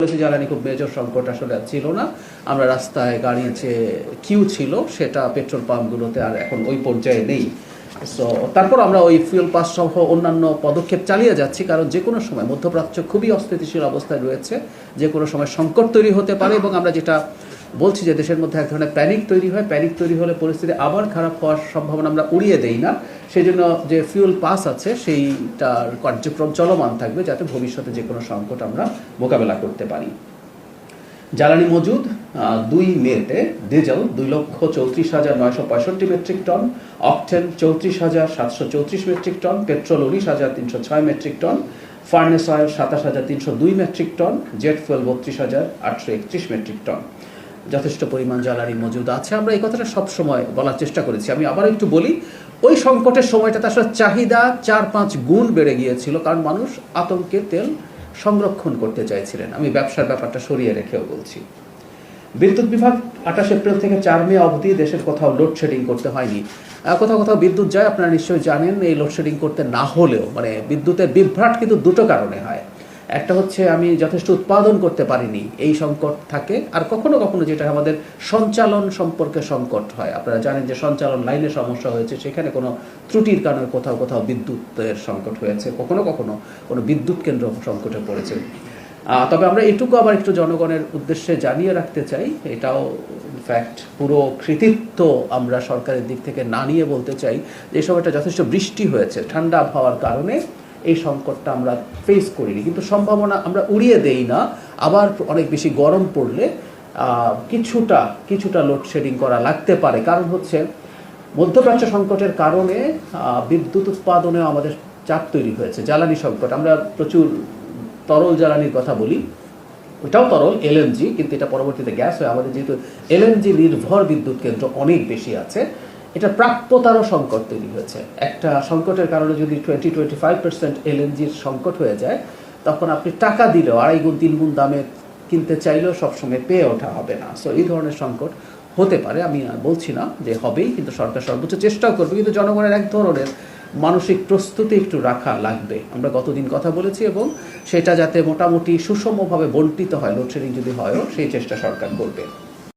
বলেছি জ্বালানি খুব মেজর সংকট আসলে ছিল না। আমরা রাস্তায় গাড়ির যে কিউ ছিল সেটা পেট্রোল পাম্পগুলোতে আর এখন ওই পর্যায়ে নেই। সো তারপর আমরা ওই ফুয়েল পাস সহ অন্যান্য পদক্ষেপ চালিয়ে যাচ্ছি, কারণ যে কোনো সময় মধ্যপ্রাচ্য খুবই অস্থিতিশীল অবস্থায় রয়েছে, যে কোনো সময় সংকট তৈরি হতে পারে। এবং আমরা যেটা বলছি যে দেশের মধ্যে এক ধরনের প্যানিক তৈরি হয়, প্যানিক তৈরি হলে পরিস্থিতি আবার খারাপ হওয়ার সম্ভাবনা আমরা উড়িয়ে দেই না। সেই জন্য যে ফুয়েল পাস আছে সেইটার কার্যক্রম চলমান থাকবে, যাতে ভবিষ্যতে যে কোনো সংকট আমরা মোকাবেলা করতে পারি। জ্বালানি মজুদ 2 মেতে diesel 2,34,965 metric ton, octane 34,734 metric ton, petrol 19,306 metric ton, furnace oil 27,302 metric ton, jet fuel 32,831 metric ton. যথেষ্ট পরিমাণ জ্বালানি মজুদ আছে। আমরা এই কথাটা সবসময় বলার চেষ্টা করেছি। আমি আবার একটু বলি, ওই সংকটের সময়টাতে আসলে চাহিদা 4-5 গুণ বেড়ে গিয়েছিল, কারণ মানুষ আতঙ্কে তেল সংরক্ষণ করতে চাইছিলেন। আমি ব্যবসার ব্যাপারটা সরিয়ে রেখেও বলছি। বিদ্যুৎ বিভাগ 28 এপ্রিল থেকে 4 মে অবধি দেশের কোথাও লোডশেডিং করতে হয়নি। কোথাও কোথাও বিদ্যুৎ যায়, আপনারা নিশ্চয়ই জানেন। এই লোডশেডিং করতে না হলেও মানে বিদ্যুতের বিভ্রাট কিন্তু দুটো কারণে হয়। একটা হচ্ছে আমি যথেষ্ট উৎপাদন করতে পারিনি, এই সংকট থাকে। আর কখনো কখনো যেটা আমাদের সঞ্চালন সম্পর্কে সংকট হয়। আপনারা জানেন যে সঞ্চালন লাইনে সমস্যা হয়েছে, সেখানে কোনো ত্রুটির কারণে কোথাও কোথাও বিদ্যুতের সংকট হয়েছে, কখনো কখনো কোনো বিদ্যুৎ কেন্দ্র সংকটে পড়েছে। তবে আমরা এটুকু আবার একটু জনগণের উদ্দেশ্যে জানিয়ে রাখতে চাই, এটাও ইনফ্যাক্ট পুরো কৃতিত্ব আমরা সরকারের দিক থেকে না নিয়ে বলতে চাই যে এই সময়টা যথেষ্ট বৃষ্টি হয়েছে, ঠান্ডা আবহাওয়ার কারণে এই সংকটটা আমরা ফেস করিনি। কিন্তু সম্ভাবনা আমরা উড়িয়ে দেই না, আবার অনেক বেশি গরম পড়লে কিছুটা লোডশেডিং করা লাগতে পারে। কারণ হচ্ছে মধ্যপ্রাচ্য সংকটের কারণে বিদ্যুৎ উৎপাদনেও আমাদের চাপ তৈরি হয়েছে। জ্বালানি সংকট, আমরা প্রচুর তরল জ্বালানির কথা বলি, ওটাও তরল এলএনজি, কিন্তু এটা পরবর্তীতে গ্যাস হয়। আমাদের যেহেতু এলএনজি নির্ভর বিদ্যুৎ কেন্দ্র অনেক বেশি আছে, এটা প্রাপ্যতারও সংকট তৈরি হয়েছে। একটা সংকটের কারণে যদি 20-25% এলএনজির সংকট হয়ে যায়, তখন আপনি টাকা দিলেও 2.5 গুণ 3 গুণ দামে কিনতে চাইলেও সবসময় পেয়ে ওঠা হবে না। সো এই ধরনের সংকট হতে পারে, আমি বলছি না যে হবেই, কিন্তু সরকার সর্বোচ্চ চেষ্টাও করবে। কিন্তু জনগণের এক ধরনের মানসিক প্রস্তুতি একটু রাখা লাগবে। আমরা গতদিন কথা বলেছি, এবং সেটা যাতে মোটামুটি সুষমভাবে বণ্টিত হয়, লোডশেডিং যদি হয়ও সেই চেষ্টা সরকার করবে।